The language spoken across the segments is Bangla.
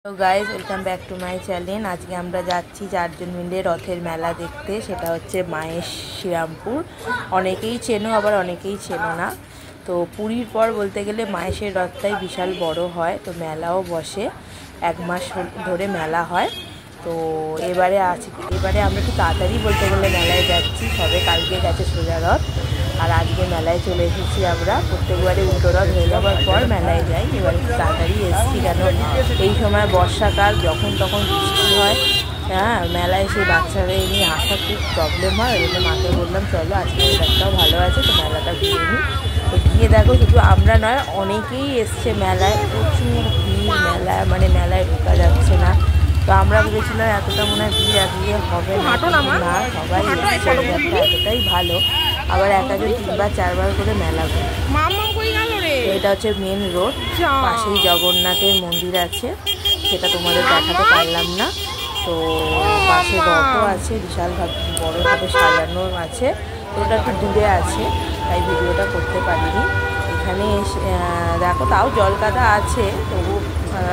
তো guys welcome back to my channel. আজকে আমরা যাচ্ছি 4 জন মিলে রথের মেলা দেখতে। সেটা হচ্ছে মায়ের শ্রীরামপুর। অনেকেই চেনো, আবার অনেকেই চেনো না। তো পুরীর পর বলতে গেলে মায়ের রথটাই বিশাল বড় হয়। তো মেলাও বসে, 1 মাস ধরে মেলা হয়। তো এবারে আমরা একটু তাড়াতাড়ি বলতে গেলে মেলায় যাচ্ছি। সবে কালকে গেছে সোজা রথ, আর আজকে মেলায় চলে এসেছি আমরা। প্রত্যেকবারে উল্টো রথ হয়ে যাওয়ার পর মেলায় যাই। এবার একটু তাড়াতাড়ি এসেছি, কেন এই সময় বর্ষাকাল, যখন তখন বৃষ্টি হয়। হ্যাঁ, মেলায় সেই বাচ্চাদের নিয়ে আসা খুব প্রবলেম হয়। ওই জন্য মাকে বললাম চলো, আজকে ওয়েদারটাও ভালো আছে, তো মেলাটা ঘুরে নিই। তো গিয়ে দেখো, শুধু আমরা নয়, অনেকেই এসছে মেলায়। প্রচুর ভিড় মেলায়, মানে মেলায় ঢোকা যাচ্ছে না। তো আমরা ভেবেছিলাম এতটা মনে হয় ভিড় আজকে হবে না, সবাই এতটাই ভালো। আবার একজন 3-4 বার করে মেলা ঘুরে। এটা হচ্ছে মেন রোড, পাশেই জগন্নাথের মন্দির আছে, সেটা তোমাদের দেখাতে পারলাম না। তো পাশে রথও আছে, বিশালভাবে বড়োভাবে সাজানো আছে। তো ওটা একটু দূরে আছে, তাই ভিডিওটা করতে পারিনি। এখানে দেখো, তাও জলকাদা আছে, তবু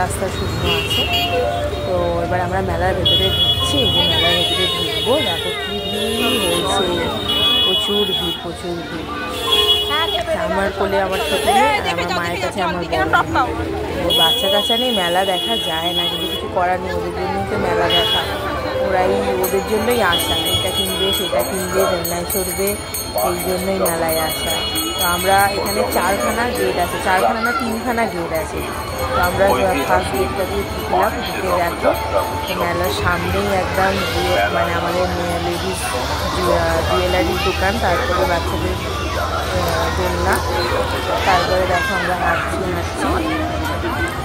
রাস্তা শুকনো আছে। তো এবার আমরা মেলার ভেতরে ঢুকছি। এই যে মেলার ভেতরে ঢুকবো, দেখো কি ভিড় হয়েছে, প্রচুর ভিড়, প্রচুর ভিড়। আমার কোলে আমার ছোট মেয়ে, আর আমার মায়ের কাছে আমার বড় মেয়ে। বাচ্চা কাচ্চা নেই, মেলা দেখা যায় না, কিন্তু কিছু করার নেই, ওদের জন্যই তো মেলা দেখা। ওরাই ওদের জন্যই আসা, এটা কিনবে সেটা কিনবে, দোলনায় চড়বে, এই জন্যই মেলায় আসা। তো আমরা এখানে 4খানা গেট আছে, 4খানা না 3খানা গেট আছে। তো আমরা ফার্স্ট গেটটা দিয়ে ঢুকলাম। ঢুকে দেখো, মেলার সামনেই একদম মানে আমাদের লেডিস জুয়েলারির দোকান, তারপরে বাচ্চাদের দোলনা। তারপরে দেখো আমরা হাঁটছি,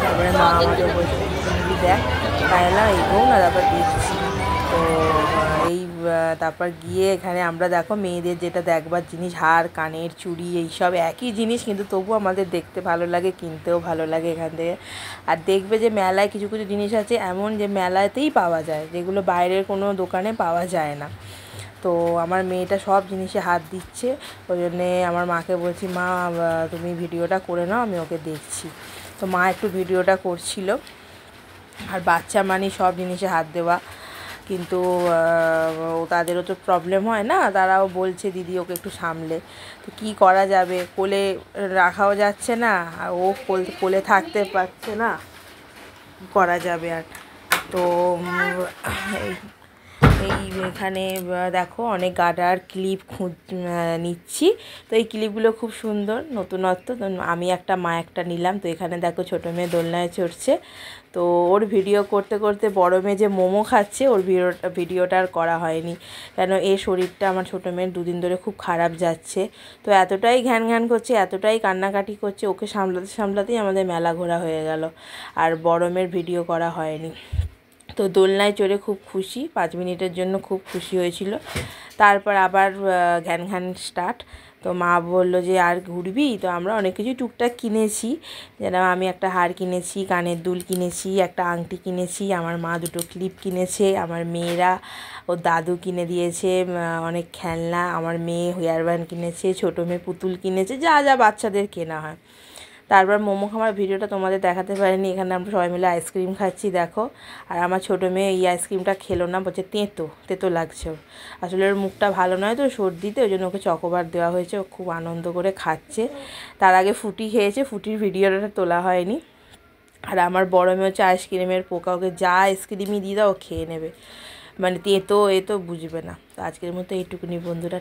তারপরে মা আমাদের বলছে তুমি দেখ, তাই এলাম এগোও না, তারপর দেখছি। তো তারপর গিয়ে এখানে আমরা দেখো মেয়েদের যেটা দেখবার জিনিস, হার, কানের, চুড়ি, এইসব একই জিনিস, কিন্তু তবু আমাদের দেখতে ভালো লাগে, কিনতেও ভালো লাগে এখান থেকে। আর দেখবে যে মেলায় কিছু কিছু জিনিস আছে এমন, যে মেলাতেই পাওয়া যায়, যেগুলো বাইরের কোনো দোকানে পাওয়া যায় না। তো আমার মেয়েটা সব জিনিসে হাত দিচ্ছে, ওই জন্যে আমার মাকে বলছি, মা তুমি ভিডিওটা করে নাও, আমি ওকে দেখছি। তো মা একটু ভিডিওটা করছিল। আর বাচ্চা মানে সব জিনিসে হাত দেওয়া, কিন্তু তাদেরও তো প্রবলেম হয় না, তারাও বলছে দিদি ওকে একটু সামলে। তো কী করা যাবে, কোলে রাখাও যাচ্ছে না, আর ও কোলে থাকতে পারছে না, করা যাবে আর। তো এখানে দেখো অনেক গার্ডার ক্লিপ নিচ্ছি। তো এই ক্লিপগুলো খুব সুন্দর, নতুনত্ব। তো আমি একটা, মা একটা নিলাম। তো এখানে দেখো ছোটো মেয়ে দোলনায় চড়ছে। তো ওর ভিডিও করতে করতে বড় মেয়ে যে মোমো খাচ্ছে, ওর ভিডিওটা আর করা হয়নি, কেন এই শরীরটা আমার ছোটো মেয়ের 2 দিন ধরে খুব খারাপ যাচ্ছে। তো এতটাই ঘ্যান করছে, এতটাই কান্নাকাটি করছে, ওকে সামলাতে সামলাতেই আমাদের মেলা ঘোরা হয়ে গেল, আর বড় মেয়ের ভিডিও করা হয়নি। তো দোলনায় চড়ে খুব খুশি, 5 মিনিটের জন্য খুব খুশি হয়েছিল। তারপর আবার ঘ্যান স্টার্ট। তো মা বললো যে আর ঘুরবি? তো আমরা অনেক কিছু টুকটাক কিনেছি, যেরকম আমি একটা হার কিনেছি, কানের দুল কিনেছি, একটা আংটি কিনেছি, আমার মা 2টো ক্লিপ কিনেছে, আমার মেয়েরা ওর দাদু কিনে দিয়েছে অনেক খেলনা, আমার মেয়ে হেয়ার ব্যান্ড কিনেছে, ছোটো মেয়ে পুতুল কিনেছে, যা যা বাচ্চাদের কেনা হয়। তারপর মোমো খাওয়ার ভিডিওটা তোমাদের দেখাতে পারিনি। এখানে আমরা সবাই মিলে আইসক্রিম খাচ্ছি দেখো। আর আমার ছোটো মেয়ে এই আইসক্রিমটা খেলো না, বলছে তেতো লাগছে ওর। আসলে ওর মুখটা ভালো নয় তো সর্দিতে, ওই জন্য ওকে চকোবার দেওয়া হয়েছে, ও খুব আনন্দ করে খাচ্ছে। তার আগে ফুটি খেয়েছে, ফুটির ভিডিওটা তোলা হয়নি। আর আমার বড় মেয়ে হচ্ছে আইসক্রিমের পোকা, ওকে যা আইসক্রিমই দিয়ে দাও ও খেয়ে নেবে, মানে তেতো বুঝবে না। তো আজকের মতো এইটুকুনি বন্ধুরা।